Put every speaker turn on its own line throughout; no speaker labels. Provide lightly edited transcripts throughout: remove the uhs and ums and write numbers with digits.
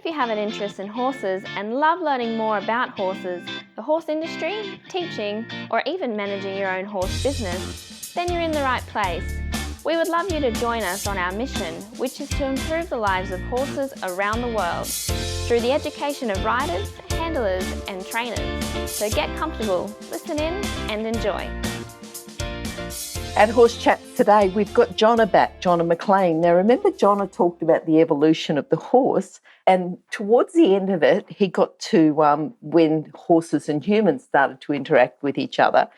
If you have an interest in horses and love learning more about horses, the horse industry, teaching, or even managing your own horse business, then you're in the right place. We would love you to join us on our mission, which is to improve the lives of horses around the world through the education of riders, handlers, and trainers. So get comfortable, listen in, and enjoy.
At Horse Chats today, we've got Jonna back, Jonna McLean. Now, remember Jonna talked about the evolution of the horse, and towards the end of it, he got to when horses and humans started to interact with each other,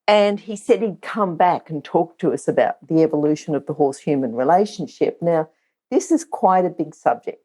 and he said he'd come back and talk to us about the evolution of the horse-human relationship. Now, this is quite a big subject.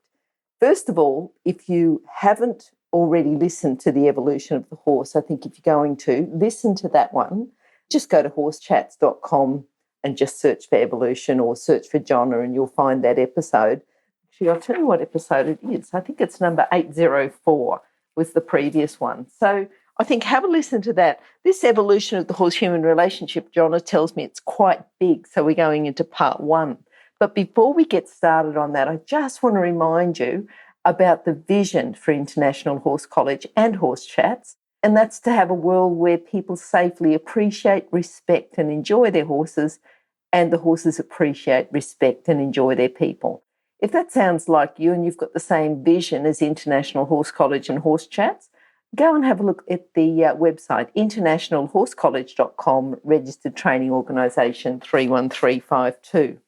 First of all, if you haven't already listened to the evolution of the horse, I think if you're going to, listen to that one. Just go to horsechats.com and just search for evolution or search for Jonna and you'll find that episode. Actually, I'll tell you what episode it is. I think it's number 804 was the previous one. So I think have a listen to that. This evolution of the horse-human relationship, Jonna tells me it's quite big, so we're going into part one. But before we get started on that, I just want to remind you about the vision for International Horse College and Horse Chats. And that's to have a world where people safely appreciate, respect and enjoy their horses, and the horses appreciate, respect and enjoy their people. If that sounds like you and you've got the same vision as International Horse College and Horse Chats, go and have a look at the website, internationalhorsecollege.com, registered training organisation 31352.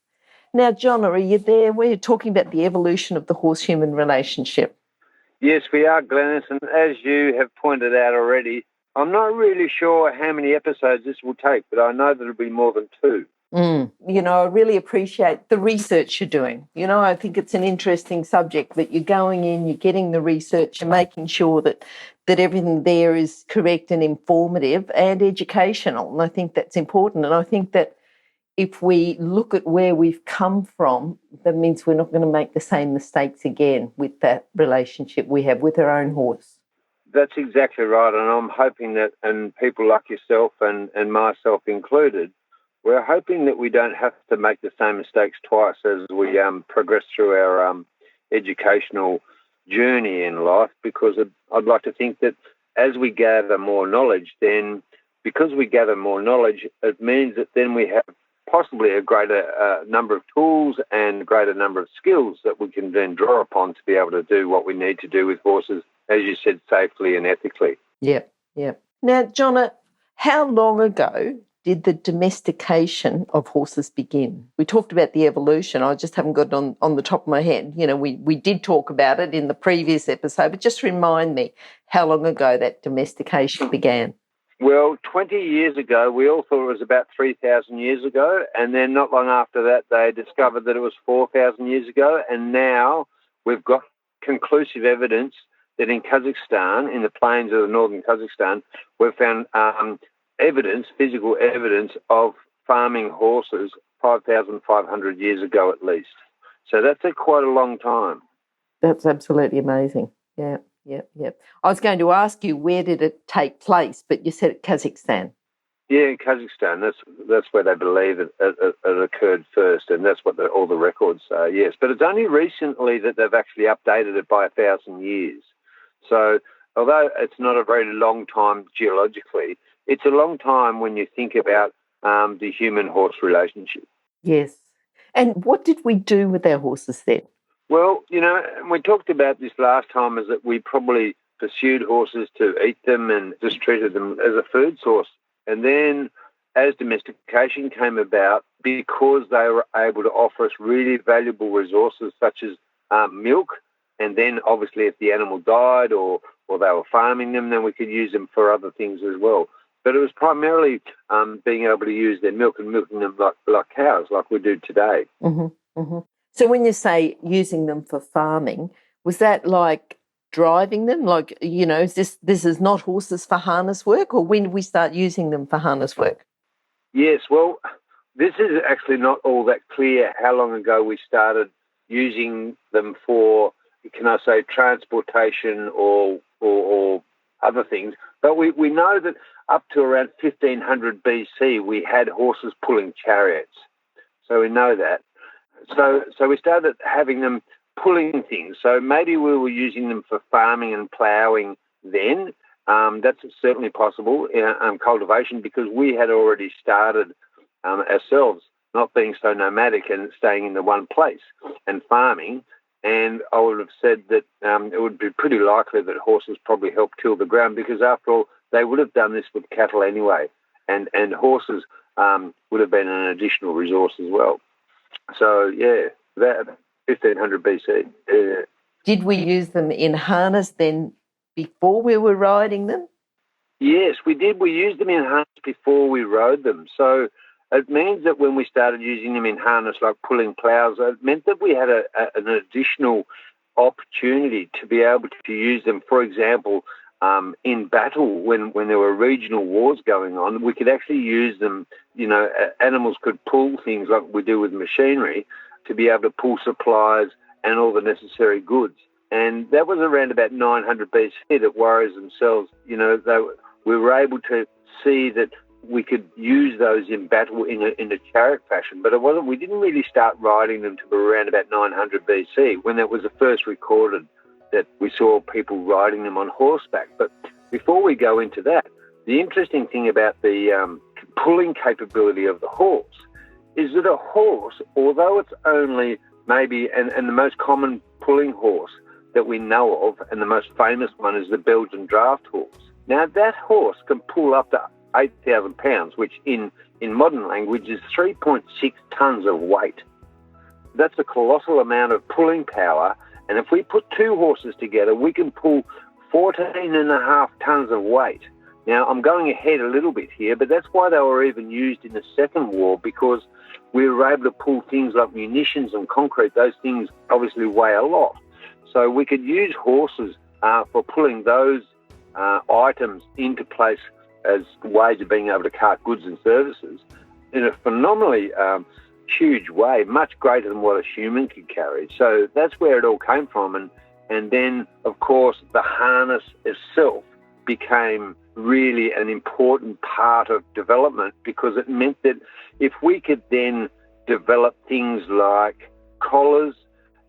Now, Jonna, are you there? We're talking about the evolution of the horse-human relationship.
Yes, we are, Glenys, and as you have pointed out already, I'm not really sure how many episodes this will take, but I know that it'll be more than 2.
You know, I really appreciate the research you're doing. You know, I think it's an interesting subject that you're going in, you're getting the research, you're making sure that everything there is correct and informative and educational, and I think that's important. And I think that if we look at where we've come from, that means we're not going to make the same mistakes again with that relationship we have with our own horse.
That's exactly right, and I'm hoping that, and people like yourself and myself included, we're hoping that we don't have to make the same mistakes twice as we progress through our educational journey in life, because I'd like to think that as we gather more knowledge, then because we gather more knowledge, it means that then we have possibly a greater number of tools and a greater number of skills that we can then draw upon to be able to do what we need to do with horses, as you said, safely and ethically.
Yep. Now, Jonna, how long ago did the domestication of horses begin? We talked about the evolution. I just haven't got it on the top of my head. You know, we did talk about it in the previous episode, but just remind me how long ago that domestication began.
Well, 20 years ago, we all thought it was about 3,000 years ago, and then not long after that, they discovered that it was 4,000 years ago, and now we've got conclusive evidence that in Kazakhstan, in the plains of the northern Kazakhstan, we've found physical evidence of farming horses 5,500 years ago at least. So that's quite a long time.
That's absolutely amazing. Yeah. I was going to ask you, where did it take place, but you said it Kazakhstan.
Yeah, in Kazakhstan. That's where they believe it occurred first, and that's what all the records say, yes. But it's only recently that they've actually updated it by 1,000 years. So although it's not a very long time geologically, it's a long time when you think about the human-horse relationship.
Yes. And what did we do with our horses then?
Well, you know, we talked about this last time, is that we probably pursued horses to eat them and just treated them as a food source. And then as domestication came about, because they were able to offer us really valuable resources such as milk, and then obviously if the animal died or they were farming them, then we could use them for other things as well. But it was primarily being able to use their milk and milking them like cows, like we do today.
Mm-hmm, mm-hmm. So when you say using them for farming, was that like driving them? Like, you know, this is not horses for harness work, or when did we start using them for harness work?
Yes, well, this is actually not all that clear how long ago we started using them for, can I say, transportation or other things. But we know that up to around 1500 BC, we had horses pulling chariots. So we know that. So we started having them pulling things. So maybe we were using them for farming and ploughing then. That's certainly possible in cultivation, because we had already started ourselves not being so nomadic and staying in the one place and farming. And I would have said that it would be pretty likely that horses probably helped till the ground, because after all, they would have done this with cattle anyway. And horses would have been an additional resource as well. So, yeah, that 1500 BC. Yeah.
Did we use them in harness then before we were riding them?
Yes, we did. We used them in harness before we rode them. So it means that when we started using them in harness, like pulling ploughs, it meant that we had an additional opportunity to be able to use them. For example, in battle, when there were regional wars going on, we could actually use them. You know, animals could pull things like we do with machinery to be able to pull supplies and all the necessary goods. And that was around about 900 BC that warriors themselves, you know, we were able to see that we could use those in battle in a chariot fashion. But we didn't really start riding them till around about 900 BC, when that was the first recorded that we saw people riding them on horseback. But before we go into that, the interesting thing about the pulling capability of the horse is that a horse, although it's only maybe, and the most common pulling horse that we know of, and the most famous one, is the Belgian draft horse. Now, that horse can pull up to 8,000 pounds, which in modern language is 3.6 tonnes of weight. That's a colossal amount of pulling power, and if we put two horses together, we can pull 14.5 tonnes of weight. Now, I'm going ahead a little bit here, but that's why they were even used in the Second War, because we were able to pull things like munitions and concrete. Those things obviously weigh a lot. So we could use horses for pulling those items into place as ways of being able to cart goods and services in a phenomenally huge way, much greater than what a human could carry. So that's where it all came from. And then, of course, the harness itself became really an important part of development, because it meant that if we could then develop things like collars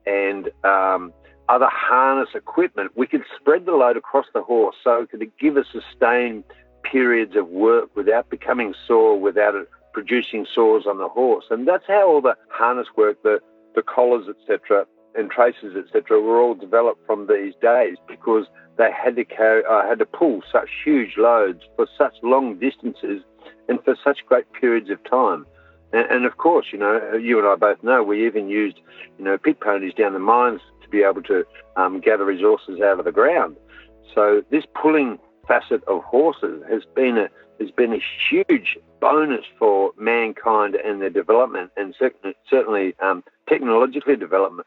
and other harness equipment, we could spread the load across the horse so it could give us sustained periods of work without becoming sore, without it producing sores on the horse. And that's how all the harness work, the collars, etc., and traces, etc., were all developed from these days, because they had to pull such huge loads for such long distances and for such great periods of time. And of course, you know, you and I both know we even used, you know, pit ponies down the mines to be able to gather resources out of the ground. So this pulling facet of horses has been a huge bonus for mankind and their development, and certainly technological development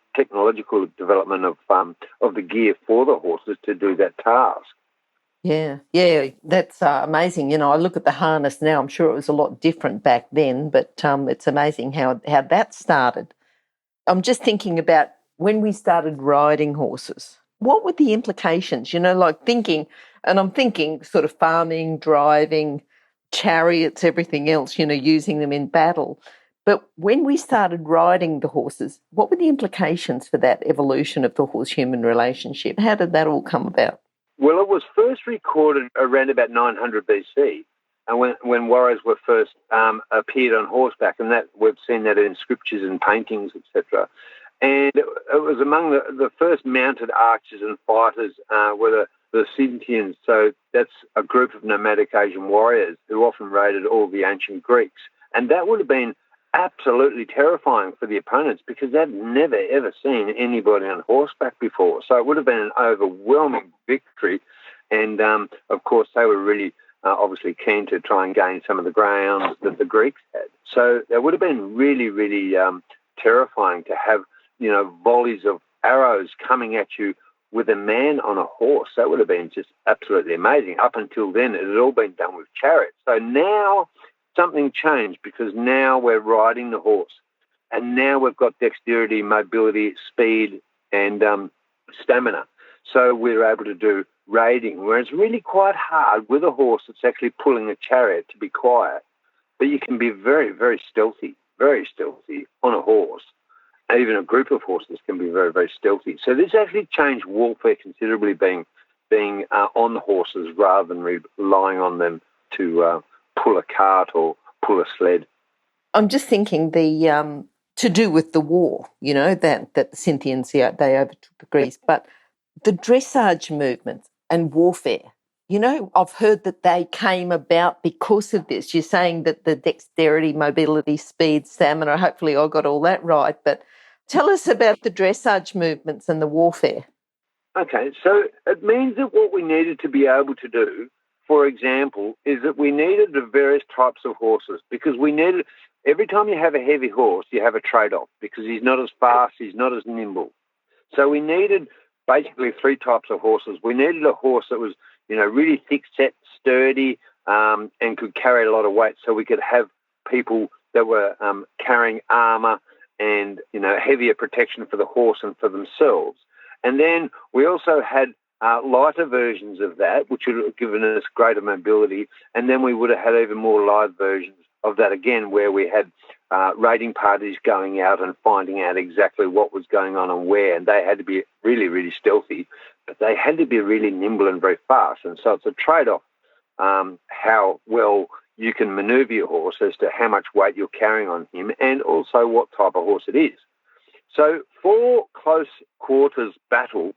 of the gear for the horses to do that task.
Yeah, that's amazing. You know, I look at the harness now. I'm sure it was a lot different back then, but it's amazing how that started. I'm just thinking about when we started riding horses. What were the implications? You know, like I'm thinking sort of farming, driving, chariots, everything else, you know, using them in battle. But when we started riding the horses, what were the implications for that evolution of the horse-human relationship? How did that all come about?
Well, it was first recorded around about 900 BC, and when warriors were first appeared on horseback, and that we've seen that in scriptures and paintings, etc. And it was among the first mounted archers and fighters were the Scythians. So that's a group of nomadic Asian warriors who often raided all the ancient Greeks. And that would have been absolutely terrifying for the opponents, because they'd never, ever seen anybody on horseback before. So it would have been an overwhelming victory. And, of course, they were really obviously keen to try and gain some of the ground that the Greeks had. So it would have been really, really terrifying to have, you know, volleys of arrows coming at you with a man on a horse. That would have been just absolutely amazing. Up until then, it had all been done with chariots. So now something changed, because now we're riding the horse, and now we've got dexterity, mobility, speed, and stamina. So we're able to do raiding, where it's really quite hard with a horse that's actually pulling a chariot to be quiet. But you can be very, very stealthy on a horse. even a group of horses can be very, very stealthy. So this actually changed warfare considerably, being on the horses rather than relying on them to pull a cart or pull a sled.
I'm just thinking the to do with the war, that the Scythians, they overtook Greece, but the dressage movements and warfare, I've heard that they came about because of this. You're saying that the dexterity, mobility, speed, stamina, hopefully I got all that right, but tell us about the dressage movements and the warfare.
Okay, so it means that what we needed to be able to do, for example, is that we needed the various types of horses, because we needed, every time you have a heavy horse, you have a trade-off, because he's not as fast, he's not as nimble. So we needed basically three types of horses. We needed a horse that was, really thick-set, sturdy, and could carry a lot of weight, so we could have people that were carrying armour and, heavier protection for the horse and for themselves. And then we also had lighter versions of that, which would have given us greater mobility. And then we would have had even more live versions of that again, where we had raiding parties going out and finding out exactly what was going on and where. And they had to be really, really stealthy, but they had to be really nimble and very fast. And so it's a trade-off, how well you can manoeuvre your horse as to how much weight you're carrying on him, and also what type of horse it is. So for close quarters battle,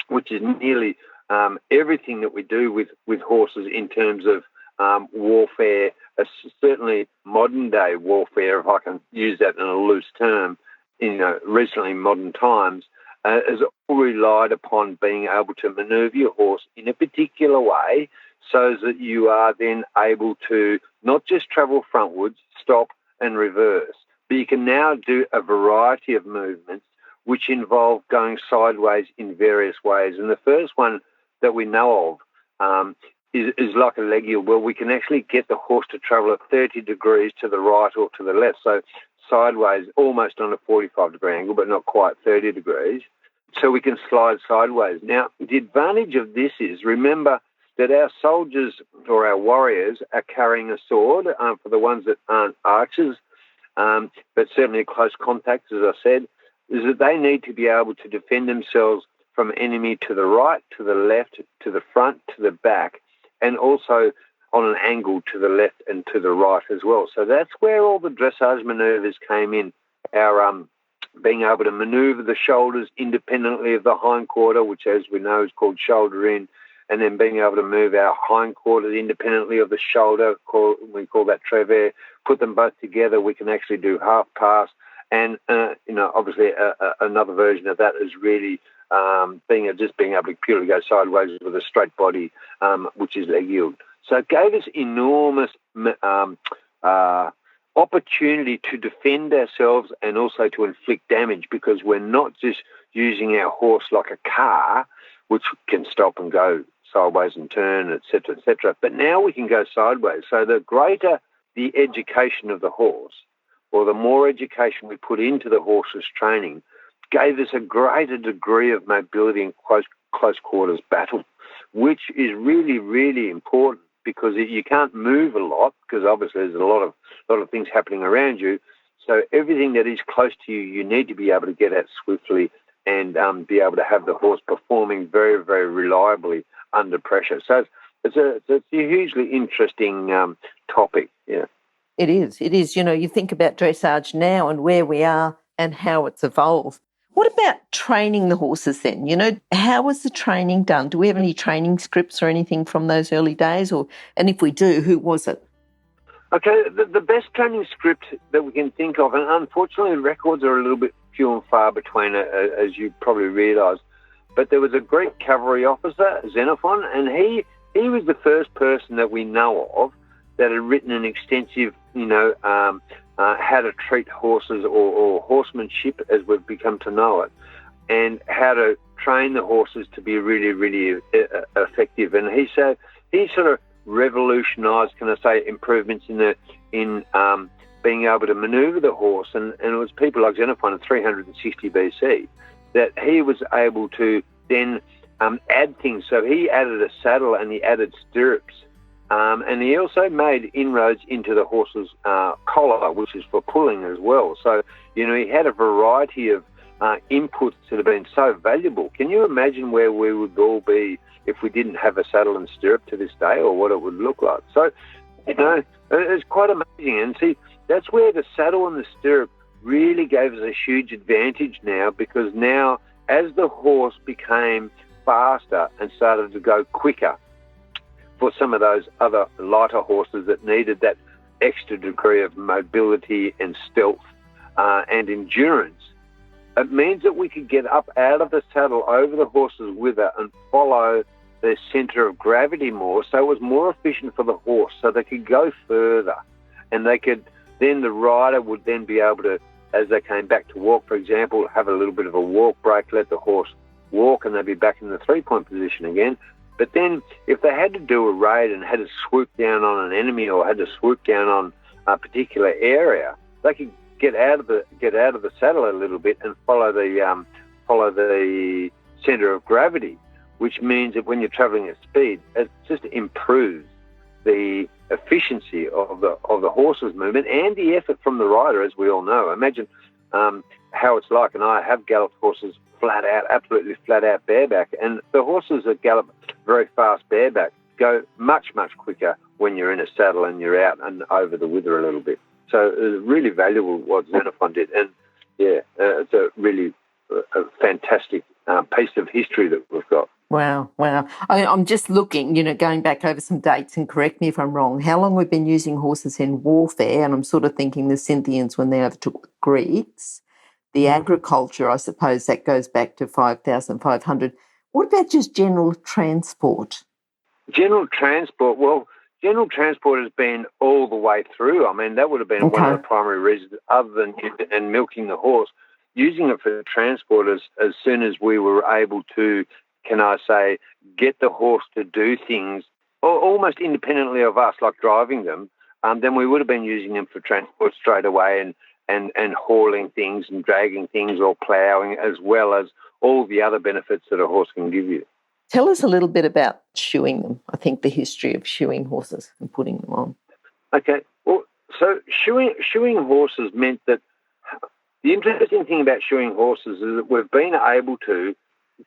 which is nearly everything that we do with horses in terms of warfare, certainly modern day warfare, if I can use that in a loose term, in recently modern times, has all relied upon being able to manoeuvre your horse in a particular way so that you are then able to not just travel frontwards, stop and reverse, but you can now do a variety of movements which involve going sideways in various ways. And the first one that we know of is like a leg yield, where we can actually get the horse to travel at 30 degrees to the right or to the left. So sideways, almost on a 45-degree angle, but not quite 30 degrees. So we can slide sideways. Now, the advantage of this is, remember that our soldiers or our warriors are carrying a sword, for the ones that aren't archers, but certainly close contact, as I said, is that they need to be able to defend themselves from enemy to the right, to the left, to the front, to the back, and also on an angle to the left and to the right as well. So that's where all the dressage manoeuvres came in. Our being able to manoeuvre the shoulders independently of the hindquarter, which as we know is called shoulder in, and then being able to move our hindquarters independently of the shoulder, we call that travers. Put them both together, we can actually do half pass. And, obviously another version of that is really being able to purely go sideways with a straight body, which is leg yield. So it gave us enormous opportunity to defend ourselves and also to inflict damage, because we're not just using our horse like a car, which can stop and go sideways and turn, etc., but now we can go sideways. So the greater the education of the horse, or the more education we put into the horse's training, gave us a greater degree of mobility in close quarters battle, which is really, really important, because you can't move a lot, because obviously there's a lot of things happening around you. So everything that is close to you, you need to be able to get at swiftly and be able to have the horse performing very, very reliably under pressure. So it's a hugely interesting topic. Yeah,
It is. It is. You think about dressage now and where we are and how it's evolved. What about training the horses then? How was the training done? Do we have any training scripts or anything from those early days? And if we do, who was it?
Okay, the best training script that we can think of, and unfortunately records are a little bit few and far between, as you probably realise, but there was a Greek cavalry officer, Xenophon, and he was the first person that we know of that had written an extensive, how to treat horses or horsemanship as we've become to know it, and how to train the horses to be really, really effective. And he sort of revolutionised, can I say, improvements in being able to manoeuvre the horse. And it was people like Xenophon in 360 BC that he was able to then add things. So he added a saddle and he added stirrups And he also made inroads into the horse's collar, which is for pulling as well. So, he had a variety of inputs that have been so valuable. Can you imagine where we would all be if we didn't have a saddle and stirrup to this day, or what it would look like? So, it's quite amazing. And see, that's where the saddle and the stirrup really gave us a huge advantage now, because now as the horse became faster and started to go quicker for some of those other lighter horses that needed that extra degree of mobility and stealth and endurance, it means that we could get up out of the saddle over the horse's wither and follow the centre of gravity more, so it was more efficient for the horse, so they could go further, and then the rider would then be able to, as they came back to walk, for example, have a little bit of a walk break, let the horse walk, and they'd be back in the three-point position again. But then if they had to do a raid and had to swoop down on an enemy or had to swoop down on a particular area, they could get out of the saddle a little bit and follow the centre of gravity, which means that when you're travelling at speed, it just improves the efficiency of the horse's movement and the effort from the rider, as we all know. Imagine how it's like, and I have galloped horses flat out, absolutely flat out bareback, and the horses that gallop very fast bareback go much, much quicker when you're in a saddle and you're out and over the wither a little bit. So it's really valuable what Xenophon did, and it's a really fantastic piece of history that we've got.
Wow. I'm just looking, going back over some dates, and correct me if I'm wrong, how long we've been using horses in warfare, and I'm sort of thinking the Scythians when they overtook the Greeks. The agriculture, I suppose that goes back to 5,500. What about just general transport?
General transport has been all the way through. I mean, that would have been one of the primary reasons, other than and milking the horse, using it for transport as soon as we were able to, can I say, get the horse to do things almost independently of us, like driving them, then we would have been using them for transport straight away and hauling things and dragging things or ploughing, as well as all the other benefits that a horse can give you.
Tell us a little bit about shoeing them. I think the history of shoeing horses and putting them on.
Okay. Well, so shoeing horses meant that the interesting thing about shoeing horses is that we've been able to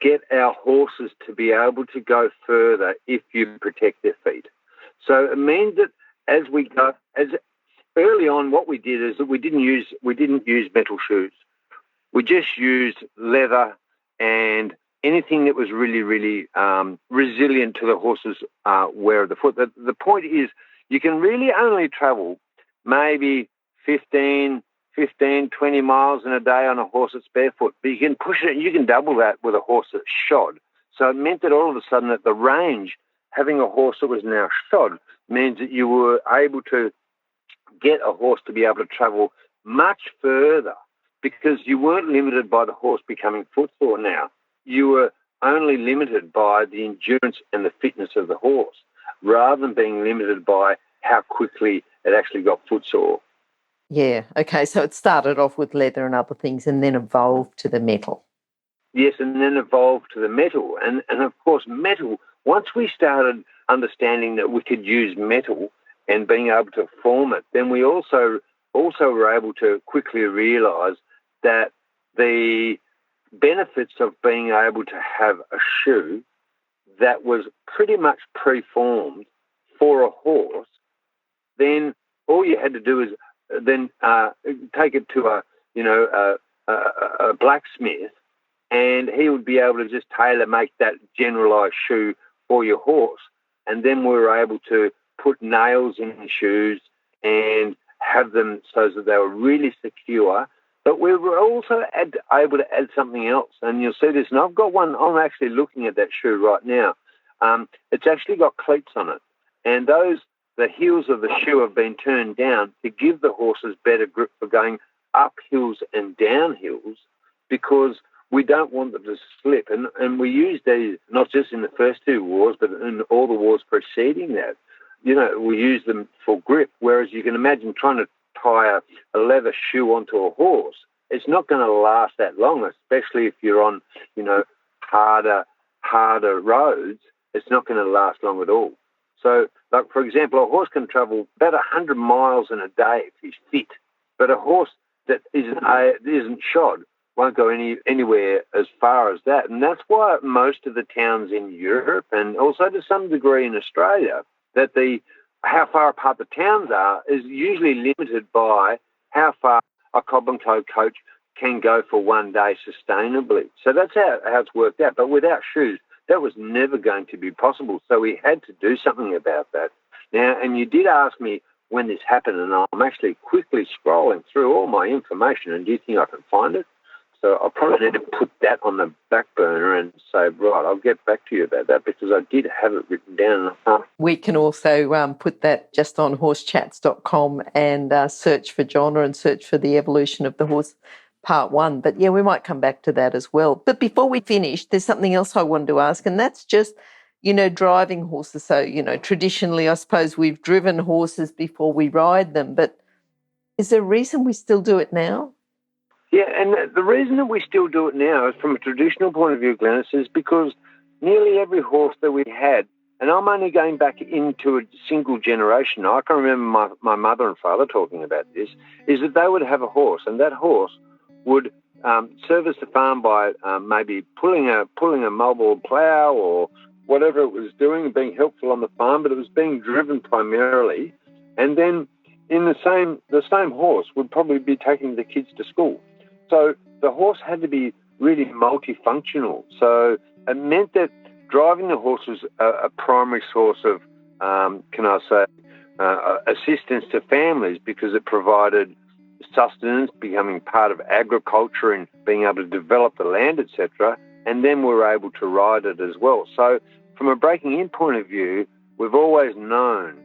get our horses to be able to go further if you protect their feet. So it means that as early on, what we did is that we didn't use metal shoes. We just used leather and anything that was really, really resilient to the horse's wear of the foot. The point is, you can really only travel maybe 15, 20 miles in a day on a horse that's barefoot, but you can push it, you can double that with a horse that's shod. So it meant that all of a sudden that the range, having a horse that was now shod, means that you were able to get a horse to be able to travel much further, because you weren't limited by the horse becoming footsore now. You were only limited by the endurance and the fitness of the horse, rather than being limited by how quickly it actually got footsore.
Yeah, okay, so it started off with leather and other things and then evolved to the metal.
Yes, and then evolved to the metal. And of course, metal, once we started understanding that we could use metal and being able to form it, then we also were able to quickly realise that the benefits of being able to have a shoe that was pretty much preformed for a horse, then all you had to do is then take it to a blacksmith, and he would be able to just tailor make that generalised shoe for your horse. And then we were able to put nails in the shoes and have them so that they were really secure. But we were also able to add something else, and you'll see this. And I've got one. I'm actually looking at that shoe right now. It's actually got cleats on it, and the heels of the shoe have been turned down to give the horses better grip for going up hills and down hills, because we don't want them to slip. And we use these not just in the first two wars, but in all the wars preceding that. We use them for grip, whereas you can imagine trying to tie a leather shoe onto a horse. It's not going to last that long, especially if you're on, harder roads. It's not going to last long at all. So, like, for example, a horse can travel about 100 miles in a day if he's fit, but a horse that isn't shod won't go anywhere as far as that. And that's why most of the towns in Europe, and also to some degree in Australia, that how far apart the towns are is usually limited by how far a cob and toe coach can go for one day sustainably. So that's how it's worked out. But without shoes, that was never going to be possible. So we had to do something about that. Now, and you did ask me when this happened, and I'm actually quickly scrolling through all my information, and do you think I can find it? So I'll probably need to put that on the back burner and say, right, I'll get back to you about that, because I did have it written down.
We can also put that just on horsechats.com and search for Jonna and search for the evolution of the horse part 1. But yeah, we might come back to that as well. But before we finish, there's something else I wanted to ask, and that's just, driving horses. So, traditionally, I suppose we've driven horses before we ride them, but is there a reason we still do it now?
Yeah, and the reason that we still do it now is from a traditional point of view, Glenys, is because nearly every horse that we had, and I'm only going back into a single generation, I can remember my mother and father talking about this, is that they would have a horse, and that horse would service the farm by maybe pulling a mobile plough or whatever it was doing, being helpful on the farm, but it was being driven primarily. And then in the same horse would probably be taking the kids to school. So the horse had to be really multifunctional. So it meant that driving the horse was a primary source of, assistance to families, because it provided sustenance, becoming part of agriculture and being able to develop the land, etc. And then we were able to ride it as well. So from a breaking in point of view, we've always known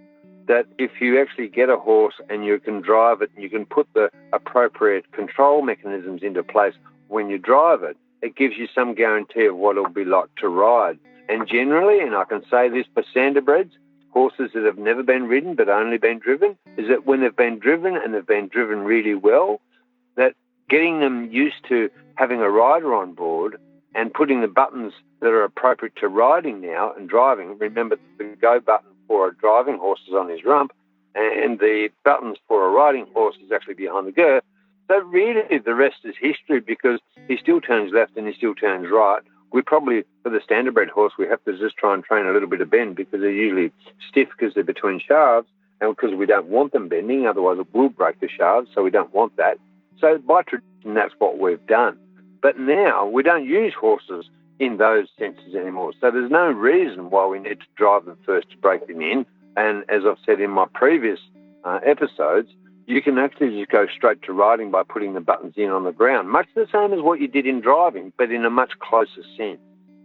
that if you actually get a horse and you can drive it and you can put the appropriate control mechanisms into place when you drive it, it gives you some guarantee of what it'll be like to ride. And generally, and I can say this for standardbreds, horses that have never been ridden but only been driven, is that when they've been driven and they've been driven really well, that getting them used to having a rider on board and putting the buttons that are appropriate to riding now and driving, remember the go button for a driving horse is on his rump, and the buttons for a riding horse is actually behind the girth. So really the rest is history, because he still turns left and he still turns right. We probably, for the standardbred horse, we have to just try and train a little bit of bend, because they're usually stiff because they're between shafts, and because we don't want them bending, otherwise it will break the shafts, so we don't want that. So by tradition, that's what we've done. But now we don't use horses in those senses anymore. So there's no reason why we need to drive them first to break them in. And as I've said in my previous episodes, you can actually just go straight to riding by putting the buttons in on the ground, much the same as what you did in driving, but in a much closer sense.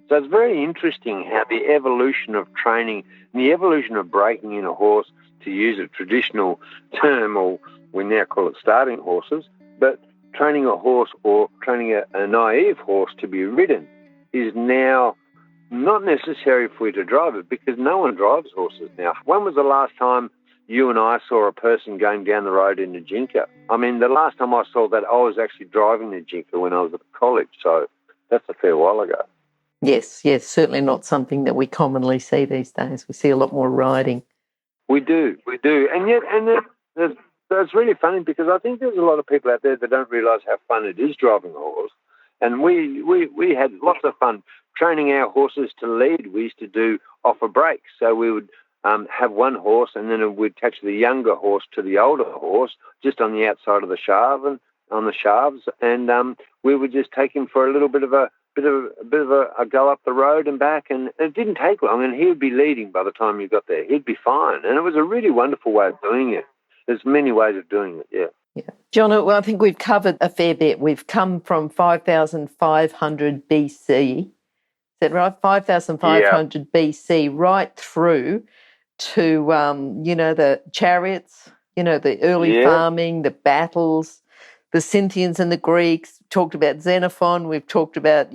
So it's very interesting how the evolution of training and the evolution of breaking in a horse, to use a traditional term, or we now call it starting horses, but training a horse or training a naive horse to be ridden is now not necessary for you to drive it, because no one drives horses now. When was the last time you and I saw a person going down the road in a Jinka? I mean, the last time I saw that, I was actually driving the Jinka when I was at college, so that's a fair while ago.
Yes, certainly not something that we commonly see these days. We see a lot more riding. We do. And it's really funny, because I think there's a lot of people out there that don't realise how fun it is driving a horse. And we had lots of fun training our horses to lead. We used to do offer breaks. So we would have one horse, and then we'd attach the younger horse to the older horse just on the outside of the shaft and on the shafts, and we would just take him for a little bit of a go up the road and back, and it didn't take long, and he would be leading by the time you got there. He'd be fine, and it was a really wonderful way of doing it. There's many ways of doing it, yeah. Yeah. Jonna, well, I think we've covered a fair bit. We've come from 5,500 BC, is that right? 5,500 BC right through to, the chariots, the early farming, the battles, the Scythians and the Greeks. We've talked about Xenophon. We've talked about,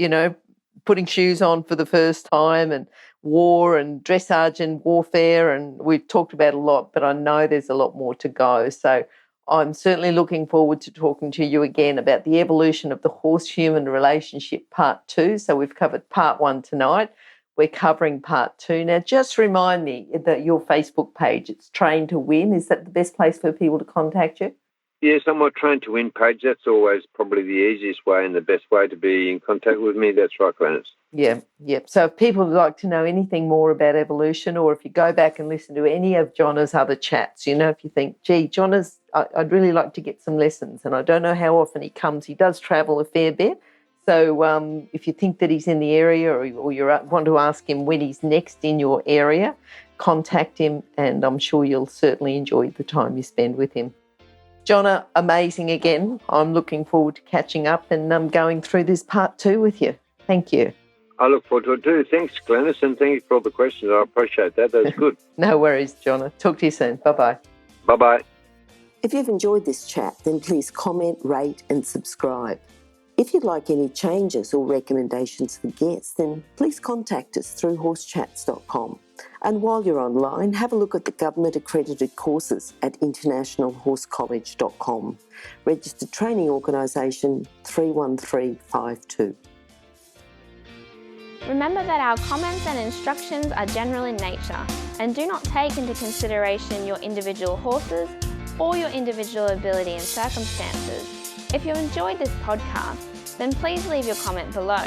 putting shoes on for the first time, and war and dressage and warfare, and we've talked about a lot, but I know there's a lot more to go. So I'm certainly looking forward to talking to you again about the evolution of the horse-human relationship, part 2. So we've covered part 1 tonight. we're covering part 2. Now, just remind me that your Facebook page, it's Train to Win. Is that the best place for people to contact you?
Yes, I'm my Train to Win page. That's always probably the easiest way and the best way to be in contact with me. That's right, Glenys.
Yeah. So if people would like to know anything more about evolution, or if you go back and listen to any of Jonna's other chats, if you think, gee, I'd really like to get some lessons, and I don't know how often he comes. He does travel a fair bit. So if you think that he's in the area, or you want to ask him when he's next in your area, contact him, and I'm sure you'll certainly enjoy the time you spend with him. Jonna, amazing again. I'm looking forward to catching up and going through this part 2 with you. Thank you.
I look forward to it too. Thanks, Glenys, and thank you for all the questions. I appreciate that. That was good.
No worries, Jonna. Talk to you soon. Bye-bye.
Bye-bye.
If you've enjoyed this chat, then please comment, rate and subscribe. If you'd like any changes or recommendations for guests, then please contact us through horsechats.com. And while you're online, have a look at the government-accredited courses at internationalhorsecollege.com. Registered Training Organisation 31352.
Remember that our comments and instructions are general in nature and do not take into consideration your individual horses or your individual ability and circumstances. If you enjoyed this podcast, then please leave your comment below.